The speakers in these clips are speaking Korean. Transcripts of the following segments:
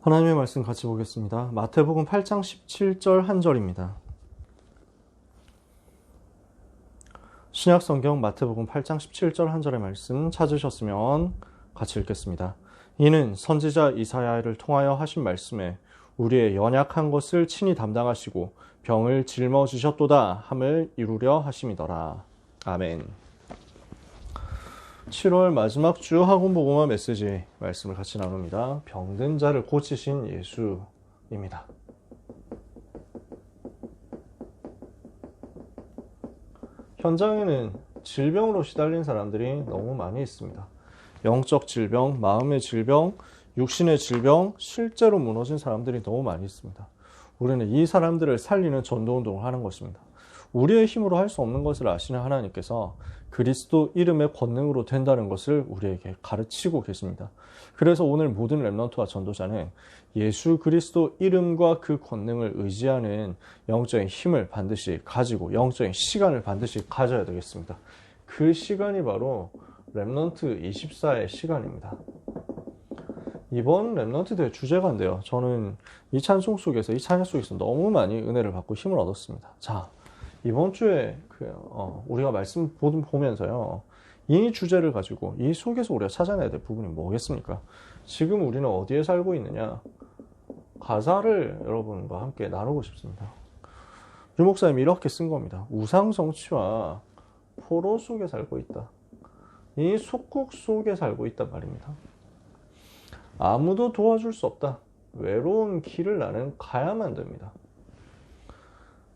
하나님의 말씀 같이 보겠습니다. 마태복음 8장 17절 한 절입니다. 신약성경 마태복음 8장 17절 한 절의 말씀 찾으셨으면 같이 읽겠습니다. 이는 선지자 이사야를 통하여 하신 말씀에 우리의 연약한 것을 친히 담당하시고 병을 짊어지셨도다 함을 이루려 하심이더라. 아멘. 7월 마지막 주 학원복음화 메시지 말씀을 같이 나눕니다. 병든 자를 고치신 예수입니다. 현장에는 질병으로 시달린 사람들이 너무 많이 있습니다. 영적 질병, 마음의 질병, 육신의 질병, 실제로 무너진 사람들이 너무 많이 있습니다. 우리는 이 사람들을 살리는 전도운동을 하는 것입니다. 우리의 힘으로 할 수 없는 것을 아시는 하나님께서 그리스도 이름의 권능으로 된다는 것을 우리에게 가르치고 계십니다. 그래서 오늘 모든 렘넌트와 전도자는 예수 그리스도 이름과 그 권능을 의지하는 영적인 힘을 반드시 가지고 영적인 시간을 반드시 가져야 되겠습니다. 그 시간이 바로 렘넌트 24의 시간입니다. 이번 렘넌트 대회 주제가인데요. 저는 이 찬송 속에서, 이 찬양 속에서 너무 많이 은혜를 받고 힘을 얻었습니다. 자, 이번 주에 우리가 말씀 보면서요, 이 주제를 가지고 이 속에서 우리가 찾아내야 될 부분이 뭐겠습니까? 지금 우리는 어디에 살고 있느냐? 가사를 여러분과 함께 나누고 싶습니다. 유 목사님이 이렇게 쓴 겁니다. 우상 정치와 포로 속에 살고 있다. 이 속국 속에 살고 있단 말입니다. 아무도 도와줄 수 없다. 외로운 길을 나는 가야만 됩니다.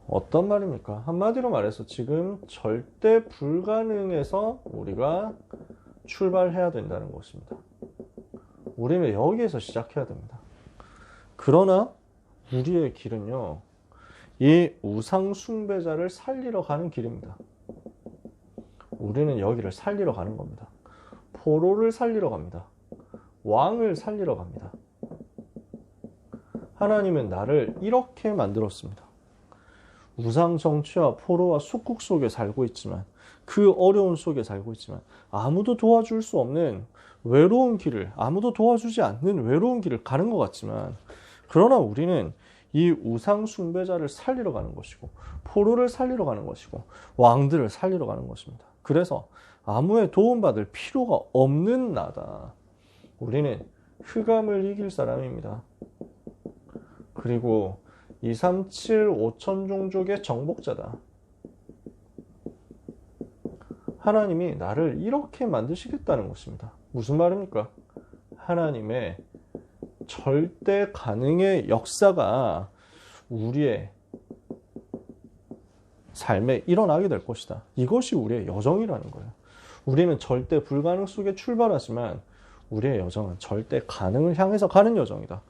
어떤 말입니까? 한마디로 말해서 지금 절대 불가능해서 우리가 출발해야 된다는 것입니다. 우리는 여기에서 시작해야 됩니다. 그러나 우리의 길은요, 이 우상 숭배자를 살리러 가는 길입니다. 우리는 여기를 살리러 가는 겁니다. 포로를 살리러 갑니다. 왕을 살리러 갑니다. 하나님은 나를 이렇게 만들었습니다. 우상 정치와 포로와 속국 속에 살고 있지만, 그 어려운 속에 살고 있지만, 아무도 도와줄 수 없는 외로운 길을, 아무도 도와주지 않는 외로운 길을 가는 것 같지만, 그러나 우리는 이 우상 숭배자를 살리러 가는 것이고, 포로를 살리러 가는 것이고, 왕들을 살리러 가는 것입니다. 그래서 아무의 도움받을 필요가 없는 나다. 우리는 흑암을 이길 사람입니다. 그리고 237 5천 종족의 정복자다. 하나님이 나를 이렇게 만드시겠다는 것입니다. 무슨 말입니까? 하나님의 절대 가능의 역사가 우리의 삶에 일어나게 될 것이다. 이것이 우리의 여정이라는 거예요. 우리는 절대 불가능 속에 출발하지만 우리의 여정은 절대 가능을 향해서 가는 여정이다.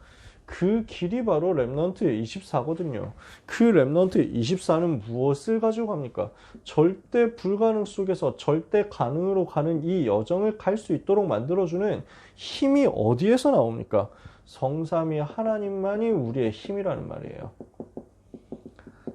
그 길이 바로 렘넌트의 24거든요. 그 렘넌트의 24는 무엇을 가지고 갑니까? 절대 불가능 속에서 절대 가능으로 가는 이 여정을 갈 수 있도록 만들어주는 힘이 어디에서 나옵니까? 성삼위 하나님만이 우리의 힘이라는 말이에요.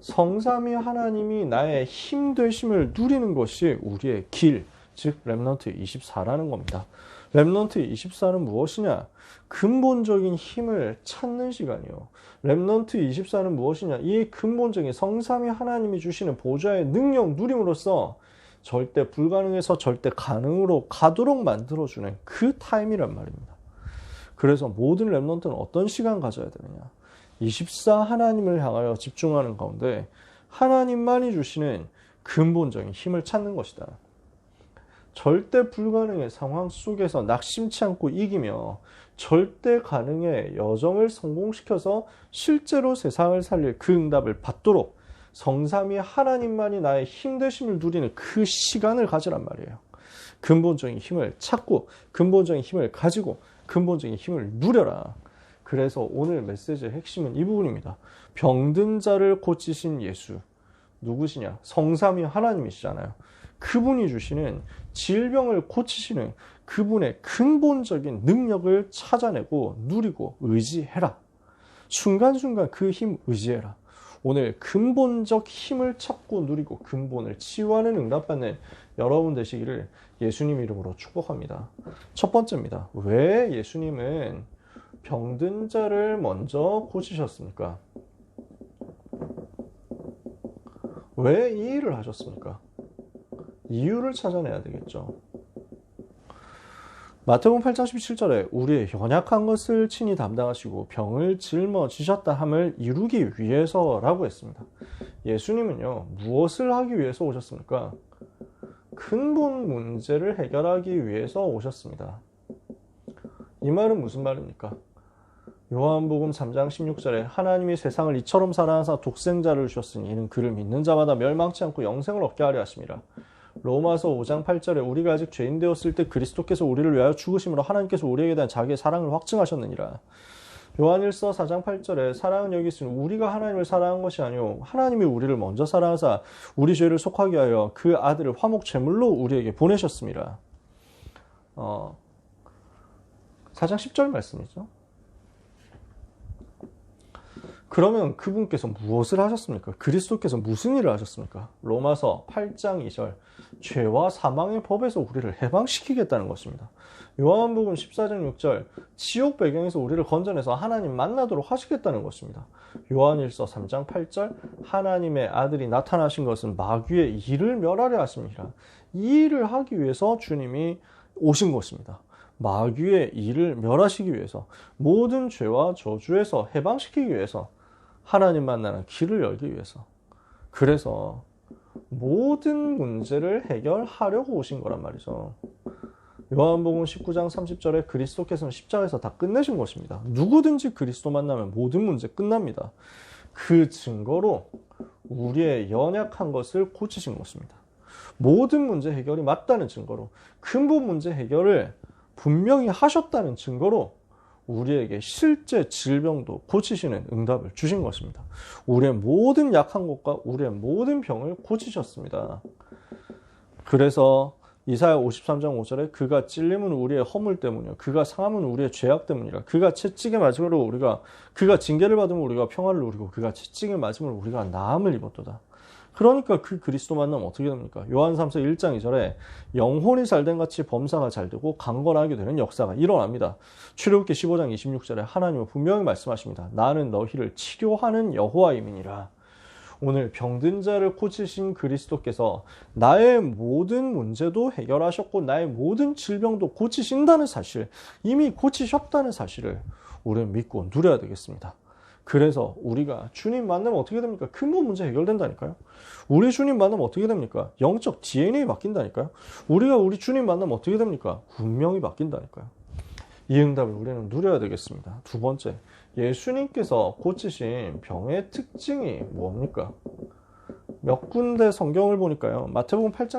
성삼위 하나님이 나의 힘 되심을 누리는 것이 우리의 길, 즉 렘넌트 24라는 겁니다. 렘넌트 24는 무엇이냐? 근본적인 힘을 찾는 시간이요. 렘넌트 24는 무엇이냐? 이 근본적인 성삼위 하나님이 주시는 보좌의 능력 누림으로써 절대 불가능에서 절대 가능으로 가도록 만들어주는 그 타임이란 말입니다. 그래서 모든 렘넌트는 어떤 시간 가져야 되느냐? 24 하나님을 향하여 집중하는 가운데 하나님만이 주시는 근본적인 힘을 찾는 것이다. 절대 불가능의 상황 속에서 낙심치 않고 이기며 절대 가능의 여정을 성공시켜서 실제로 세상을 살릴 그 응답을 받도록 성삼위 하나님만이 나의 힘 되심을 누리는 그 시간을 가지란 말이에요. 근본적인 힘을 찾고 근본적인 힘을 가지고 근본적인 힘을 누려라. 그래서 오늘 메시지의 핵심은 이 부분입니다. 병든 자를 고치신 예수. 누구시냐? 성삼위 하나님이시잖아요. 그분이 주시는 질병을 고치시는 그분의 근본적인 능력을 찾아내고 누리고 의지해라. 순간순간 그 힘 의지해라. 오늘 근본적 힘을 찾고 누리고 근본을 치유하는 응답받는 여러분 되시기를 예수님 이름으로 축복합니다. 첫 번째입니다. 왜 예수님은 병든 자를 먼저 고치셨습니까? 왜 이 일을 하셨습니까? 이유를 찾아내야 되겠죠. 마태복음 8장 17절에 우리의 연약한 것을 친히 담당하시고 병을 짊어지셨다 함을 이루기 위해서라고 했습니다. 예수님은요, 무엇을 하기 위해서 오셨습니까? 근본 문제를 해결하기 위해서 오셨습니다. 이 말은 무슨 말입니까? 요한복음 3장 16절에 하나님이 세상을 이처럼 사랑하사 독생자를 주셨으니 이는 그를 믿는 자마다 멸망치 않고 영생을 얻게 하려 하심이라. 로마서 5장 8절에 우리가 아직 죄인 되었을 때 그리스도께서 우리를 위하여 죽으심으로 하나님께서 우리에게 대한 자기의 사랑을 확증하셨느니라. 요한일서 4장 8절에 사랑은 여기 있으니 우리가 하나님을 사랑한 것이 아니오 하나님이 우리를 먼저 사랑하사 우리 죄를 속하게 하여 그 아들을 화목 제물로 우리에게 보내셨습니다. 4장 10절 말씀이죠. 그러면 그분께서 무엇을 하셨습니까? 그리스도께서 무슨 일을 하셨습니까? 로마서 8장 2절 죄와 사망의 법에서 우리를 해방시키겠다는 것입니다. 요한복음 14장 6절 지옥 배경에서 우리를 건져내서 하나님 만나도록 하시겠다는 것입니다. 요한일서 3장 8절 하나님의 아들이 나타나신 것은 마귀의 일을 멸하려 하십니다. 이 일을 하기 위해서 주님이 오신 것입니다. 마귀의 일을 멸하시기 위해서 모든 죄와 저주에서 해방시키기 위해서 하나님 만나는 길을 열기 위해서 그래서 모든 문제를 해결하려고 오신 거란 말이죠. 요한복음 19장 30절에 그리스도께서는 십자가에서 다 끝내신 것입니다. 누구든지 그리스도 만나면 모든 문제 끝납니다. 그 증거로 우리의 연약한 것을 고치신 것입니다. 모든 문제 해결이 맞다는 증거로 근본 문제 해결을 분명히 하셨다는 증거로 우리에게 실제 질병도 고치시는 응답을 주신 것입니다. 우리의 모든 약한 것과 우리의 모든 병을 고치셨습니다. 그래서 이사야 53장 5절에 그가 찔림은 우리의 허물 때문이요 그가 상함은 우리의 죄악 때문이라. 그가 채찍에 맞음으로 그가 징계를 받으면 우리가 평화를 누리고 그가 채찍에 맞음으로 우리가 나음을 입었도다. 그러니까 그 그리스도 만나면 어떻게 됩니까? 요한 3서 1장 2절에 영혼이 잘된 같이 범사가 잘되고 강건하게 되는 역사가 일어납니다. 출애굽기 15장 26절에 하나님은 분명히 말씀하십니다. 나는 너희를 치료하는 여호와임이니라. 오늘 병든 자를 고치신 그리스도께서 나의 모든 문제도 해결하셨고 나의 모든 질병도 고치신다는 사실, 이미 고치셨다는 사실을 우리는 믿고 누려야 되겠습니다. 그래서 우리가 주님 만나면 어떻게 됩니까? 근본 문제 해결된다니까요. 우리 주님 만나면 어떻게 됩니까? 영적 DNA 바뀐다니까요. 우리가 우리 주님 만나면 어떻게 됩니까? 운명이 바뀐다니까요. 이 응답을 우리는 누려야 되겠습니다. 두 번째, 예수님께서 고치신 병의 특징이 뭡니까? 몇 군데 성경을 보니까요. 마태복음 8장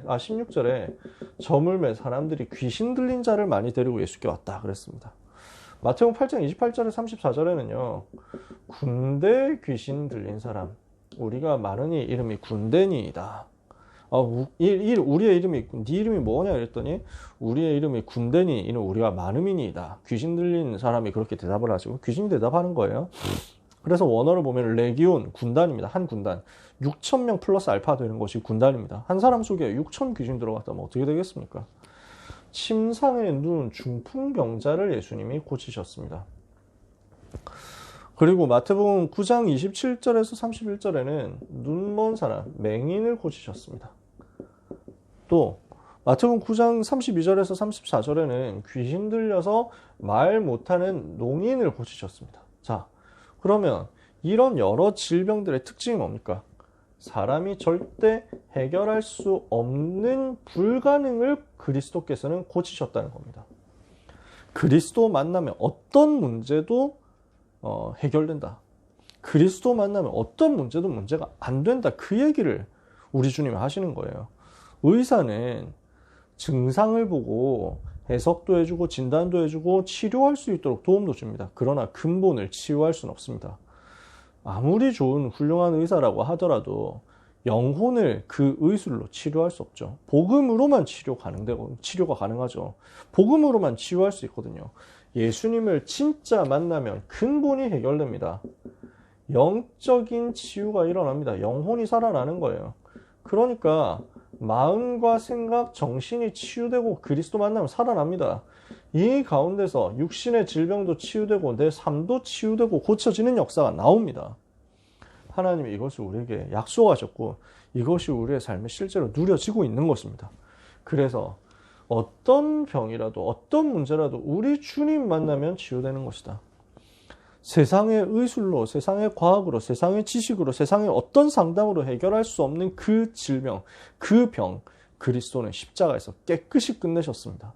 16절에 점을 매 사람들이 귀신 들린 자를 많이 데리고 예수께 왔다 그랬습니다. 마태복음 8장 28절에 34절에는요. 군대 귀신 들린 사람, 우리가 말하니 이름이 군대니이다. 우리의 이름이 네 이름이 뭐냐 그랬더니 우리의 이름이 군대니 이는 우리가 많음이니이다. 귀신 들린 사람이 그렇게 대답을 하시고 귀신이 대답하는 거예요. 그래서 원어를 보면 레기온 군단입니다. 한 군단 6,000명 플러스 알파 되는 것이 군단입니다. 한 사람 속에 6,000 귀신 들어갔다면 어떻게 되겠습니까? 침상에 누운 중풍병자를 예수님이 고치셨습니다. 그리고 마태복음 9장 27절에서 31절에는 눈먼 사람, 맹인을 고치셨습니다. 또 마태복음 9장 32절에서 34절에는 귀신 들려서 말 못하는 농인을 고치셨습니다. 자, 그러면 이런 여러 질병들의 특징이 뭡니까? 사람이 절대 해결할 수 없는 불가능을 그리스도께서는 고치셨다는 겁니다. 그리스도 만나면 어떤 문제도 해결된다. 그리스도 만나면 어떤 문제도 문제가 안 된다. 그 얘기를 우리 주님이 하시는 거예요. 의사는 증상을 보고 해석도 해주고 진단도 해주고 치료할 수 있도록 도움도 줍니다. 그러나 근본을 치유할 수는 없습니다. 아무리 좋은 훌륭한 의사라고 하더라도 영혼을 그 의술로 치료할 수 없죠. 복음으로만 치료가 가능하죠. 복음으로만 치유할 수 있거든요. 예수님을 진짜 만나면 근본이 해결됩니다. 영적인 치유가 일어납니다. 영혼이 살아나는 거예요. 그러니까 마음과 생각, 정신이 치유되고 그리스도 만나면 살아납니다. 이 가운데서 육신의 질병도 치유되고 내 삶도 치유되고 고쳐지는 역사가 나옵니다. 하나님이 이것을 우리에게 약속하셨고 이것이 우리의 삶에 실제로 누려지고 있는 것입니다. 그래서 어떤 병이라도 어떤 문제라도 우리 주님 만나면 치유되는 것이다. 세상의 의술로, 세상의 과학으로, 세상의 지식으로, 세상의 어떤 상담으로 해결할 수 없는 그 질병, 그 병, 그리스도는 십자가에서 깨끗이 끝내셨습니다.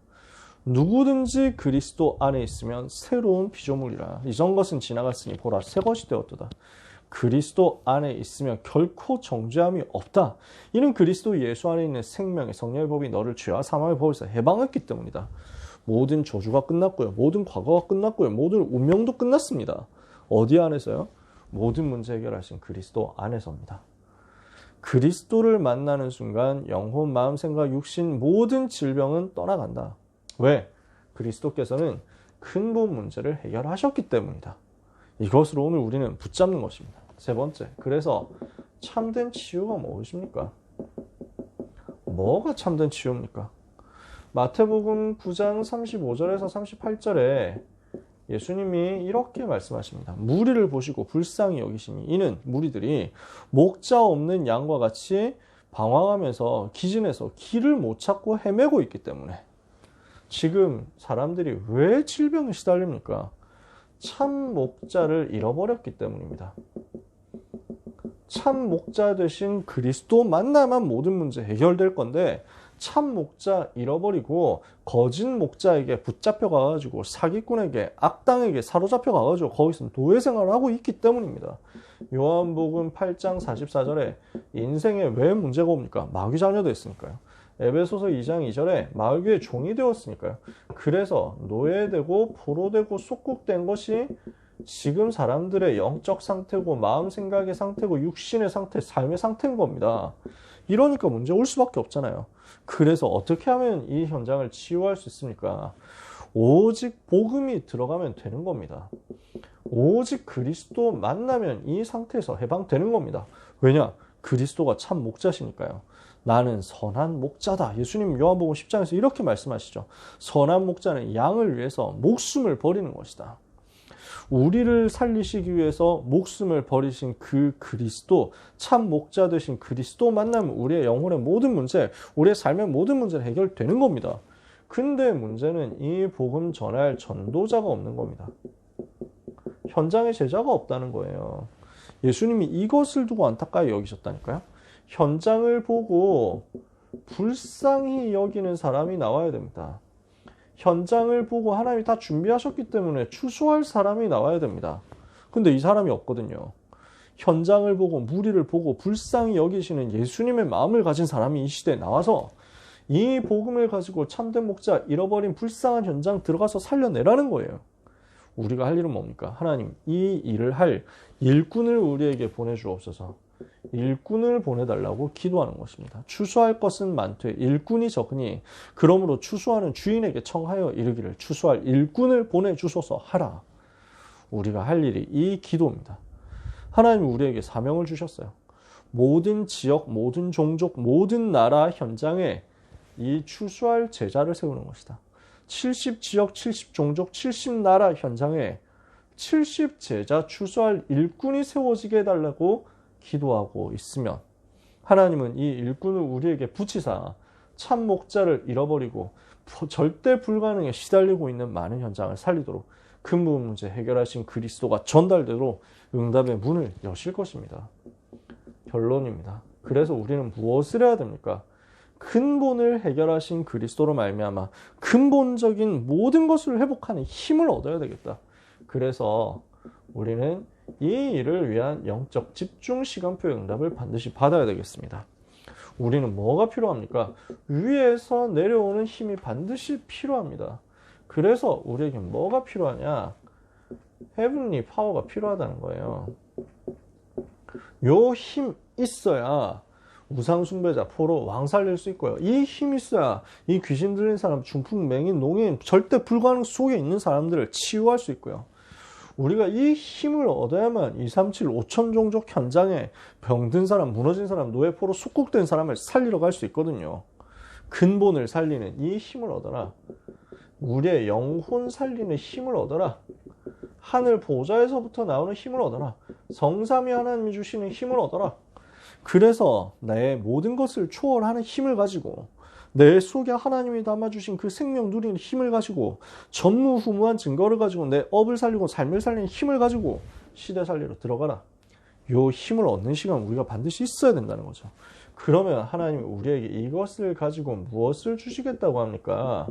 누구든지 그리스도 안에 있으면 새로운 피조물이라. 이전 것은 지나갔으니 보라 새 것이 되었도다. 그리스도 안에 있으면 결코 정죄함이 없다. 이는 그리스도 예수 안에 있는 생명의 성령의 법이 너를 죄와 사망의 법에서 해방했기 때문이다. 모든 저주가 끝났고요. 모든 과거가 끝났고요. 모든 운명도 끝났습니다. 어디 안에서요? 모든 문제 해결하신 그리스도 안에서입니다. 그리스도를 만나는 순간 영혼, 마음, 생각, 육신 모든 질병은 떠나간다. 왜? 그리스도께서는 근본 문제를 해결하셨기 때문이다. 이것으로 오늘 우리는 붙잡는 것입니다. 세 번째, 그래서 참된 치유가 무엇입니까? 뭐가 참된 치유입니까? 마태복음 9장 35절에서 38절에 예수님이 이렇게 말씀하십니다. 무리를 보시고 불쌍히 여기시니 이는 무리들이 목자 없는 양과 같이 방황하면서 기진해서 길을 못 찾고 헤매고 있기 때문에. 지금 사람들이 왜 질병에 시달립니까? 참 목자를 잃어버렸기 때문입니다. 참 목자 되신 그리스도 만나면 모든 문제 해결될 건데 참 목자 잃어버리고 거짓 목자에게 붙잡혀 가가지고 사기꾼에게 악당에게 사로잡혀 가가지고 거기서 노예 생활을 하고 있기 때문입니다. 요한복음 8장 44절에 인생에 왜 문제가 옵니까? 마귀 자녀도 했으니까요. 에베소서 2장 2절에 마귀의 종이 되었으니까요. 그래서 노예되고 포로되고 속국된 것이 지금 사람들의 영적 상태고 마음 생각의 상태고 육신의 상태, 삶의 상태인 겁니다. 이러니까 문제 올 수밖에 없잖아요. 그래서 어떻게 하면 이 현장을 치유할 수 있습니까? 오직 복음이 들어가면 되는 겁니다. 오직 그리스도 만나면 이 상태에서 해방되는 겁니다. 왜냐? 그리스도가 참 목자시니까요. 나는 선한 목자다. 예수님 요한복음 10장에서 이렇게 말씀하시죠. 선한 목자는 양을 위해서 목숨을 버리는 것이다. 우리를 살리시기 위해서 목숨을 버리신 그 그리스도, 참 목자 되신 그리스도 만나면 우리의 영혼의 모든 문제, 우리의 삶의 모든 문제는 해결되는 겁니다. 근데 문제는 이 복음 전할 전도자가 없는 겁니다. 현장에 제자가 없다는 거예요. 예수님이 이것을 두고 안타까이 여기셨다니까요. 현장을 보고 불쌍히 여기는 사람이 나와야 됩니다. 현장을 보고 하나님이 다 준비하셨기 때문에 추수할 사람이 나와야 됩니다. 근데 이 사람이 없거든요. 현장을 보고 무리를 보고 불쌍히 여기시는 예수님의 마음을 가진 사람이 이 시대에 나와서 이 복음을 가지고 참된 목자 잃어버린 불쌍한 현장 들어가서 살려내라는 거예요. 우리가 할 일은 뭡니까? 하나님, 이 일을 할 일꾼을 우리에게 보내주옵소서. 일꾼을 보내달라고 기도하는 것입니다. 추수할 것은 많되 일꾼이 적으니 그러므로 추수하는 주인에게 청하여 이르기를 추수할 일꾼을 보내주소서 하라. 우리가 할 일이 이 기도입니다. 하나님이 우리에게 사명을 주셨어요. 모든 지역, 모든 종족, 모든 나라 현장에 이 추수할 제자를 세우는 것이다. 70지역, 70종족, 70나라 현장에 70제자 추수할 일꾼이 세워지게 해달라고 기도하고 있으면 하나님은 이 일꾼을 우리에게 붙이사 참 목자를 잃어버리고 절대 불가능에 시달리고 있는 많은 현장을 살리도록 근본 문제 해결하신 그리스도가 전달되도록 응답의 문을 여실 것입니다. 결론입니다. 그래서 우리는 무엇을 해야 됩니까? 근본을 해결하신 그리스도로 말미암아 근본적인 모든 것을 회복하는 힘을 얻어야 되겠다. 그래서 우리는 이 일을 위한 영적 집중 시간표 응답을 반드시 받아야 되겠습니다. 우리는 뭐가 필요합니까? 위에서 내려오는 힘이 반드시 필요합니다. 그래서 우리에게 뭐가 필요하냐? 헤븐리 파워가 필요하다는 거예요. 요 힘 있어야 우상숭배자, 포로, 왕 살릴 수 있고요. 이 힘 있어야 이 귀신 들린 사람, 중풍, 맹인, 농인, 절대 불가능 속에 있는 사람들을 치유할 수 있고요. 우리가 이 힘을 얻어야만 237, 5천 종족 현장에 병든 사람, 무너진 사람, 노예포로 숙국된 사람을 살리러 갈 수 있거든요. 근본을 살리는 이 힘을 얻어라. 우리의 영혼 살리는 힘을 얻어라. 하늘 보좌에서부터 나오는 힘을 얻어라. 성삼위 하나님이 주시는 힘을 얻어라. 그래서 내 모든 것을 초월하는 힘을 가지고 내 속에 하나님이 담아주신 그 생명 누리는 힘을 가지고 전무후무한 증거를 가지고 내 업을 살리고 삶을 살리는 힘을 가지고 시대 살리러 들어가라. 요 힘을 얻는 시간 우리가 반드시 있어야 된다는 거죠. 그러면 하나님이 우리에게 이것을 가지고 무엇을 주시겠다고 합니까?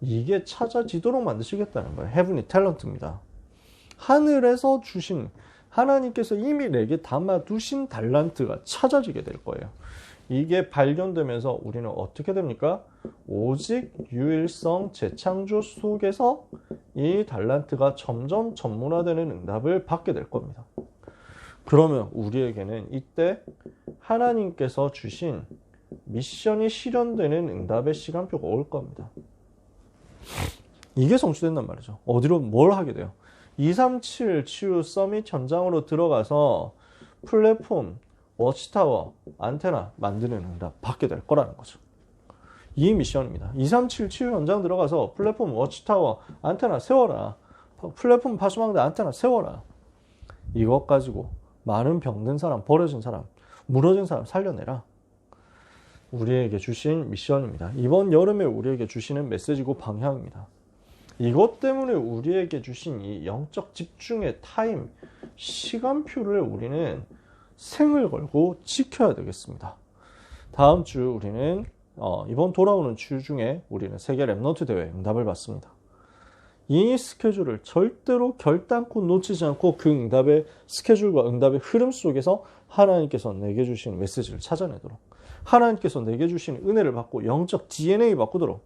이게 찾아지도록 만드시겠다는 거예요. 헤븐리 탤런트입니다. 하늘에서 주신 하나님께서 이미 내게 담아두신 달란트가 찾아지게 될 거예요. 이게 발견되면서 우리는 어떻게 됩니까? 오직 유일성 재창조 속에서 이 달란트가 점점 전문화되는 응답을 받게 될 겁니다. 그러면 우리에게는 이때 하나님께서 주신 미션이 실현되는 응답의 시간표가 올 겁니다. 이게 성취된단 말이죠. 어디로 뭘 하게 돼요? 237 치유 서밋 현장으로 들어가서 플랫폼, 워치타워, 안테나 만드는 응답 받게 될 거라는 거죠. 이 미션입니다. 237 치유 현장 들어가서 플랫폼, 워치타워, 안테나 세워라. 플랫폼 파수망대 안테나 세워라. 이것 가지고 많은 병든 사람, 버려진 사람, 무너진 사람 살려내라. 우리에게 주신 미션입니다. 이번 여름에 우리에게 주시는 메시지고 방향입니다. 이것 때문에 우리에게 주신 이 영적 집중의 타임, 시간표를 우리는 생을 걸고 지켜야 되겠습니다. 다음 주 우리는 이번 돌아오는 주 중에 우리는 세계 랩넌트 대회 응답을 받습니다. 이 스케줄을 절대로 결단코 놓치지 않고 그 응답의 스케줄과 응답의 흐름 속에서 하나님께서 내게 주신 메시지를 찾아내도록, 하나님께서 내게 주신 은혜를 받고 영적 DNA 바꾸도록,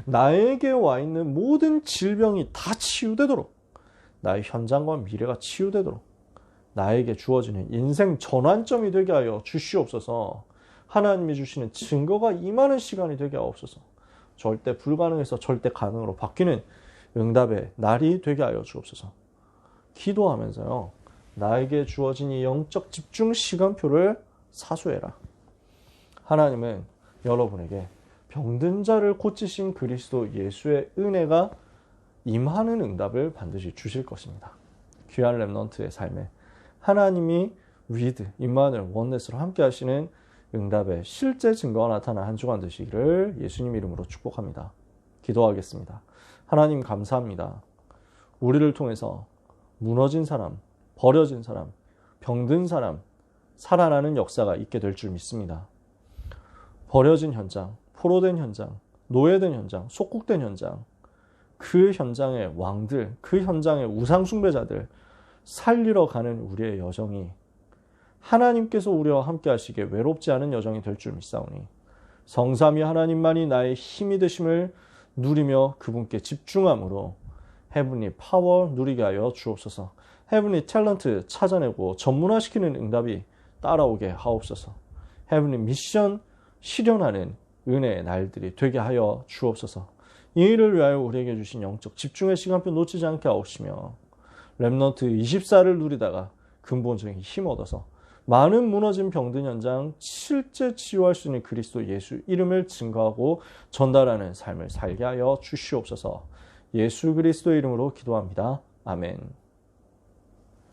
나에게 와 있는 모든 질병이 다 치유되도록, 나의 현장과 미래가 치유되도록, 나에게 주어지는 인생 전환점이 되게 하여 주시옵소서. 하나님이 주시는 증거가 임하는 시간이 되게 하옵소서. 절대 불가능해서 절대 가능으로 바뀌는 응답의 날이 되게 하여 주옵소서. 기도하면서요, 나에게 주어진 이 영적 집중 시간표를 사수해라. 하나님은 여러분에게 병든 자를 고치신 그리스도 예수의 은혜가 임하는 응답을 반드시 주실 것입니다. 귀한 랩넌트의 삶에 하나님이 위드, 임마누엘, 원네스로 함께 하시는 응답의 실제 증거가 나타난 한 주간 되시기를 예수님 이름으로 축복합니다. 기도하겠습니다. 하나님 감사합니다. 우리를 통해서 무너진 사람, 버려진 사람, 병든 사람, 살아나는 역사가 있게 될 줄 믿습니다. 버려진 현장, 포로된 현장, 노예된 현장, 속국된 현장, 그 현장의 왕들, 그 현장의 우상숭배자들 살리러 가는 우리의 여정이 하나님께서 우리와 함께 하시기에 외롭지 않은 여정이 될 줄 믿사오니 성삼위 하나님만이 나의 힘이 되심을 누리며 그분께 집중함으로 헤븐리 파워 누리게 하여 주옵소서. 헤븐리 탤런트 찾아내고 전문화시키는 응답이 따라오게 하옵소서. 헤븐리 미션 실현하는 은혜의 날들이 되게 하여 주옵소서. 이 일을 위하여 우리에게 주신 영적 집중의 시간표 놓치지 않게 하옵시며 랩넌트 24를 누리다가 근본적인 힘 얻어서 많은 무너진 병든 현장 실제 치유할 수 있는 그리스도 예수 이름을 증거하고 전달하는 삶을 살게 하여 주시옵소서. 예수 그리스도의 이름으로 기도합니다. 아멘.